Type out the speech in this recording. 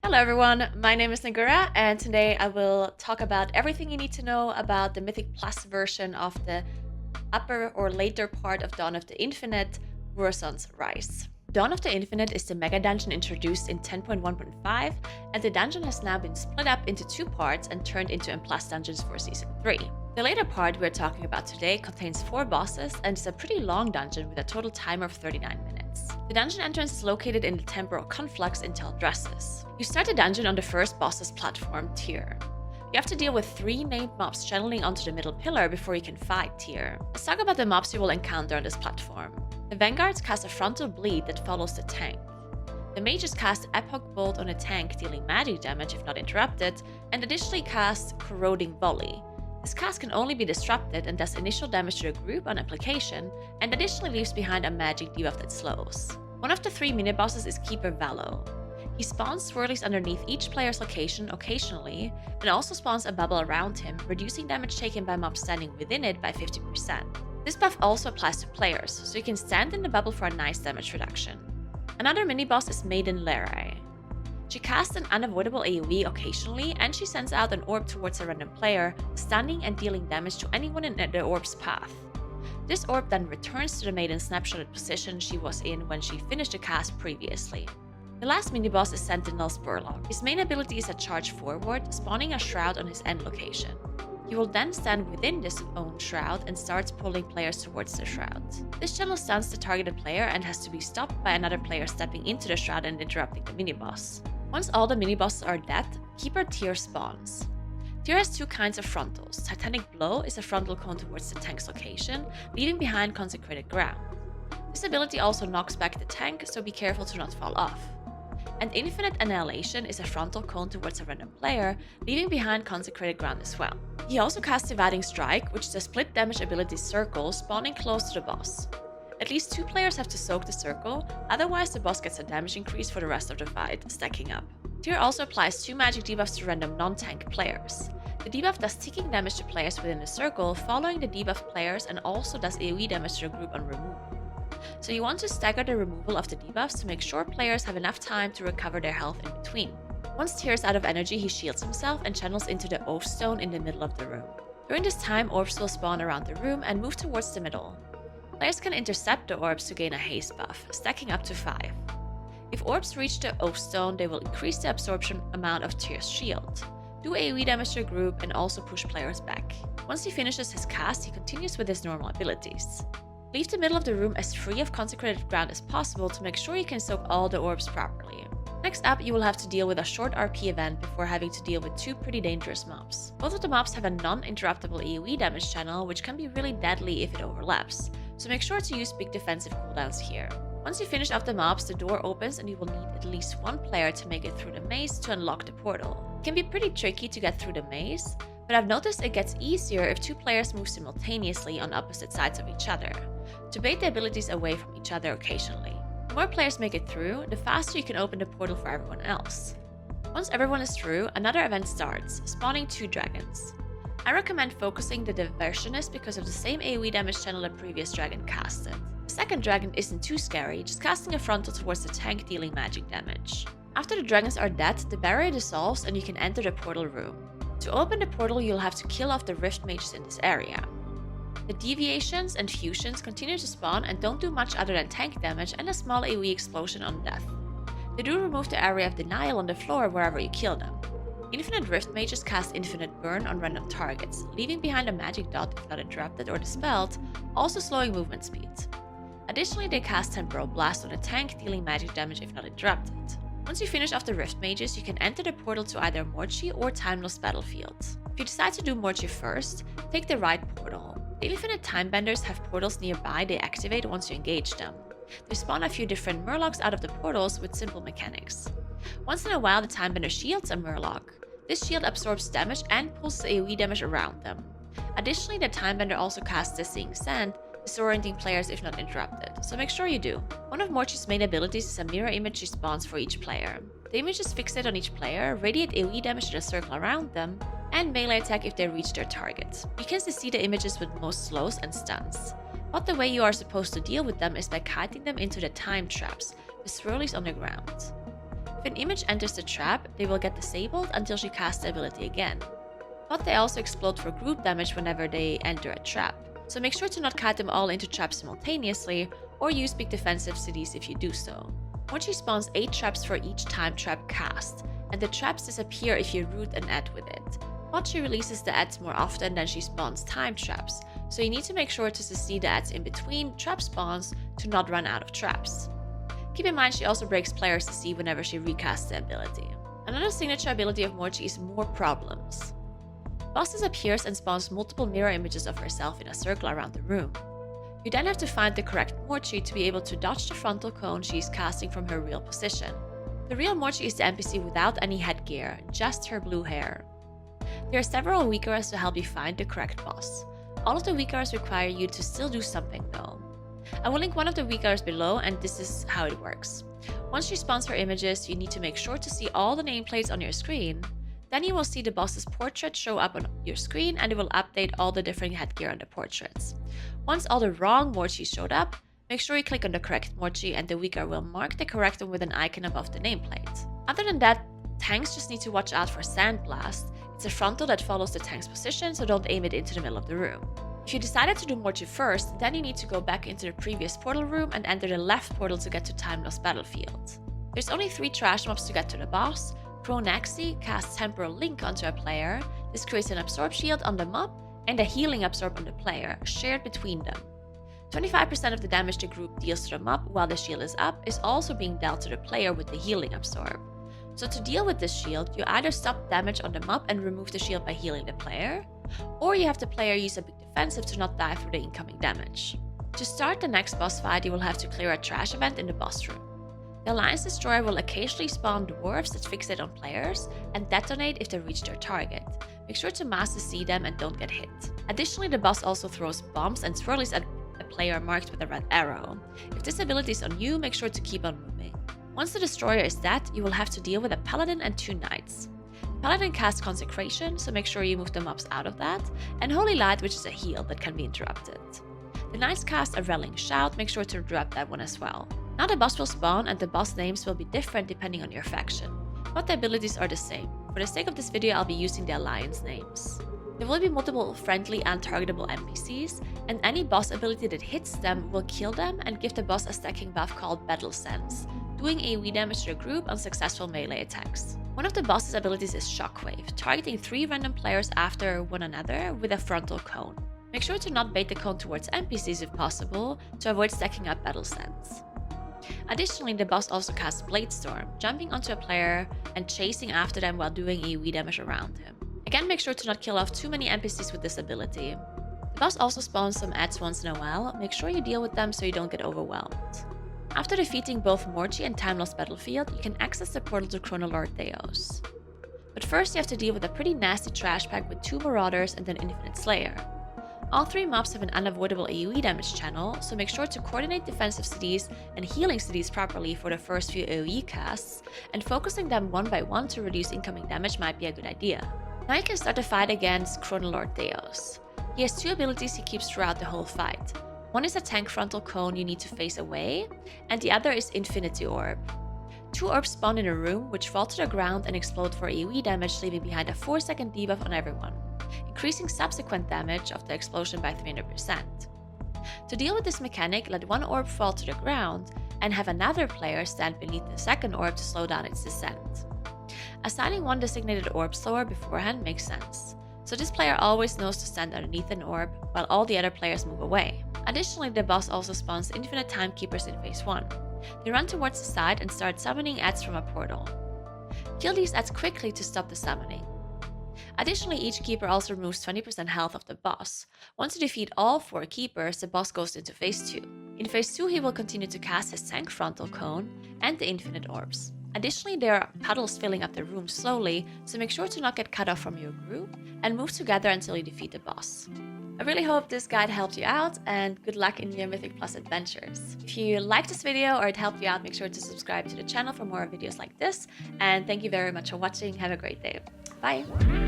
Hello everyone, my name is Naguura and today I will talk about everything you need to know about the Mythic Plus version of the upper or later part of Dawn of the Infinite, Murozond's Rise. Dawn of the Infinite is the mega dungeon introduced in 10.1.5 and the dungeon has now been split up into two parts and turned into M+ dungeons for Season 3. The later part we're talking about today contains 4 bosses and is a pretty long dungeon with a total timer of 39 minutes. The dungeon entrance is located in the temporal conflux in Dresses. You start the dungeon on the first boss's platform, Tyr. You have to deal with 3 named mobs channeling onto the middle pillar before you can fight Tyr. Let's talk about the mobs you will encounter on this platform. The Vanguards cast a frontal bleed that follows the tank. The mages cast Epoch Bolt on a tank, dealing magic damage if not interrupted, and additionally cast Corroding Volley. This cast can only be disrupted and does initial damage to the group on application, and additionally leaves behind a magic debuff that slows. One of the 3 mini-bosses is Keeper Valo. He spawns swirlies underneath each player's location occasionally, and also spawns a bubble around him, reducing damage taken by mobs standing within it by 50%. This buff also applies to players, so you can stand in the bubble for a nice damage reduction. Another mini-boss is Maiden Lerai. She casts an unavoidable AoE occasionally, and she sends out an orb towards a random player, stunning and dealing damage to anyone in the orb's path. This orb then returns to the Maiden's snapshotted position she was in when she finished the cast previously. The last mini-boss is Sentinel Spurlock. His main ability is a charge forward, spawning a shroud on his end location. He will then stand within this own shroud and starts pulling players towards the shroud. This channel stuns the targeted player and has to be stopped by another player stepping into the shroud and interrupting the mini-boss. Once all the mini-bosses are dead, Keeper Tyr spawns. Tyr has 2 kinds of frontals. Titanic Blow is a frontal cone towards the tank's location, leaving behind consecrated ground. This ability also knocks back the tank, so be careful to not fall off. And Infinite Annihilation is a frontal cone towards a random player, leaving behind consecrated ground as well. He also casts Dividing Strike, which is a split damage ability circle spawning close to the boss. At least 2 players have to soak the circle, otherwise the boss gets a damage increase for the rest of the fight, stacking up. Tyr also applies 2 magic debuffs to random non-tank players. The debuff does ticking damage to players within the circle, following the debuff players, and also does AoE damage to the group on removal. So you want to stagger the removal of the debuffs to make sure players have enough time to recover their health in between. Once Tyr is out of energy, he shields himself and channels into the Oath Stone in the middle of the room. During this time, orbs will spawn around the room and move towards the middle. Players can intercept the orbs to gain a haste buff, stacking up to 5. If orbs reach the Oath Stone, they will increase the absorption amount of Tyr's shield, do AoE damage to the group, and also push players back. Once he finishes his cast, he continues with his normal abilities. Leave the middle of the room as free of consecrated ground as possible to make sure you can soak all the orbs properly. Next up, you will have to deal with a short RP event before having to deal with 2 pretty dangerous mobs. Both of the mobs have a non-interruptible AoE damage channel, which can be really deadly if it overlaps, so make sure to use big defensive cooldowns here. Once you finish off the mobs, the door opens and you will need at least 1 player to make it through the maze to unlock the portal. It can be pretty tricky to get through the maze, but I've noticed it gets easier if 2 players move simultaneously on opposite sides of each other, to bait the abilities away from each other occasionally. The more players make it through, the faster you can open the portal for everyone else. Once everyone is through, another event starts, spawning 2 dragons. I recommend focusing the Diversionist because of the same AoE damage channel the previous dragon casted. The second dragon isn't too scary, just casting a frontal towards the tank dealing magic damage. After the dragons are dead, the barrier dissolves and you can enter the portal room. To open the portal, you'll have to kill off the rift mages in this area. The deviations and fusions continue to spawn and don't do much other than tank damage and a small AoE explosion on death. They do remove the area of denial on the floor wherever you kill them. Infinite Rift Mages cast Infinite Burn on random targets, leaving behind a magic dot if not interrupted or dispelled, also slowing movement speed. Additionally, they cast Temporal Blast on a tank, dealing magic damage if not interrupted. Once you finish off the Rift Mages, you can enter the portal to either Morchie or Timeless Battlefield. If you decide to do Morchie first, take the right portal. The Infinite Time Benders have portals nearby they activate once you engage them. They spawn a few different Murlocs out of the portals with simple mechanics. Once in a while, the Time Bender shields a Murloc. This shield absorbs damage and pulls the AoE damage around them. Additionally, the Time Bender also casts Dizzying Sand, disorienting players if not interrupted, so make sure you do. One of Morchie's main abilities is a mirror image she spawns for each player. The image is fixated on each player, radiate AoE damage to the circle around them, and melee attack if they reach their target. You can see the images with most slows and stuns. But the way you are supposed to deal with them is by kiting them into the time traps, the swirlies on the ground. If an image enters the trap, they will get disabled until she casts the ability again. But they also explode for group damage whenever they enter a trap, so make sure to not kite them all into traps simultaneously or use big defensive cities if you do so. Morchie spawns 8 traps for each time trap cast, and the traps disappear if you root an ad with it. But she releases the ads more often than she spawns time traps, so you need to make sure to CC the ads in between trap spawns to not run out of traps. Keep in mind she also breaks players CC whenever she recasts the ability. Another signature ability of Morchie is more problems. Boss disappears and spawns multiple mirror images of herself in a circle around the room. You then have to find the correct Morchie to be able to dodge the frontal cone she is casting from her real position. The real Morchie is the NPC without any headgear, just her blue hair. There are several weak arrows to help you find the correct boss. All of the weak arrows require you to still do something though. I will link one of the weak arrows below, and this is how it works. Once she spawns her images, you need to make sure to see all the nameplates on your screen. Then you will see the boss's portrait show up on your screen, and it will update all the different headgear on the portraits. Once all the wrong Morchies showed up, make sure you click on the correct Morchie and the weak arrow will mark the correct one with an icon above the nameplate. Other than that, tanks just need to watch out for Sandblast. It's a frontal that follows the tank's position, so don't aim it into the middle of the room. If you decided to do Morchie first, then you need to go back into the previous portal room and enter the left portal to get to Time Lost Battlefield. There's only 3 trash mobs to get to the boss. Pronaxi casts Temporal Link onto a player. This creates an absorb shield on the mob and a healing absorb on the player, shared between them. 25% of the damage the group deals to the mob while the shield is up is also being dealt to the player with the healing absorb. So to deal with this shield, you either stop damage on the mob and remove the shield by healing the player, or you have the player use a big defensive to not die for the incoming damage. To start the next boss fight, you will have to clear a trash event in the boss room. The Alliance Destroyer will occasionally spawn dwarves that fixate on players and detonate if they reach their target. Make sure to master see them and don't get hit. Additionally, the boss also throws bombs and swirlies at a player marked with a red arrow. If this ability is on you, make sure to keep on moving. Once the Destroyer is dead, you will have to deal with a Paladin and 2 Knights. Paladin casts Consecration, so make sure you move the mobs out of that, and Holy Light, which is a heal that can be interrupted. The Knights cast a Relling Shout, make sure to drop that one as well. Now the boss will spawn and the boss names will be different depending on your faction, but the abilities are the same. For the sake of this video, I'll be using the Alliance names. There will be multiple friendly and targetable NPCs, and any boss ability that hits them will kill them and give the boss a stacking buff called Battle Sense, doing AoE damage to the group on successful melee attacks. One of the boss's abilities is Shockwave, targeting 3 random players after one another with a frontal cone. Make sure to not bait the cone towards NPCs if possible, to avoid stacking up Battle Sense. Additionally, the boss also casts Blade Storm, jumping onto a player and chasing after them while doing AoE damage around him. Again, make sure to not kill off too many NPCs with this ability. The boss also spawns some ads once in a while. Make sure you deal with them so you don't get overwhelmed. After defeating both Morchie and Time Lost Battlefield, you can access the portal to Chronolord Theos. But first you have to deal with a pretty nasty trash pack with 2 Marauders and an Infinite Slayer. All 3 mobs have an unavoidable AoE damage channel, so make sure to coordinate defensive cities and healing cities properly for the first few AoE casts, and focusing them one by one to reduce incoming damage might be a good idea. Now you can start the fight against Chronolord Theos. He has 2 abilities he keeps throughout the whole fight. One is a tank frontal cone you need to face away, and the other is Infinity Orb. 2 orbs spawn in a room which fall to the ground and explode for AoE damage, leaving behind a 4-second debuff on everyone, increasing subsequent damage of the explosion by 300%. To deal with this mechanic, let 1 orb fall to the ground and have another player stand beneath the second orb to slow down its descent. Assigning 1 designated orb slower beforehand makes sense, so this player always knows to stand underneath an orb while all the other players move away. Additionally, the boss also spawns infinite timekeepers in phase 1. They run towards the side and start summoning ads from a portal. Kill these ads quickly to stop the summoning. Additionally, each keeper also removes 20% health of the boss. Once you defeat all 4 keepers, the boss goes into phase 2. In phase 2, he will continue to cast his tank frontal cone and the infinite orbs. Additionally, there are puddles filling up the room slowly, so make sure to not get cut off from your group and move together until you defeat the boss. I really hope this guide helped you out, and good luck in your Mythic Plus adventures. If you liked this video or it helped you out, make sure to subscribe to the channel for more videos like this, and thank you very much for watching. Have a great day. Bye!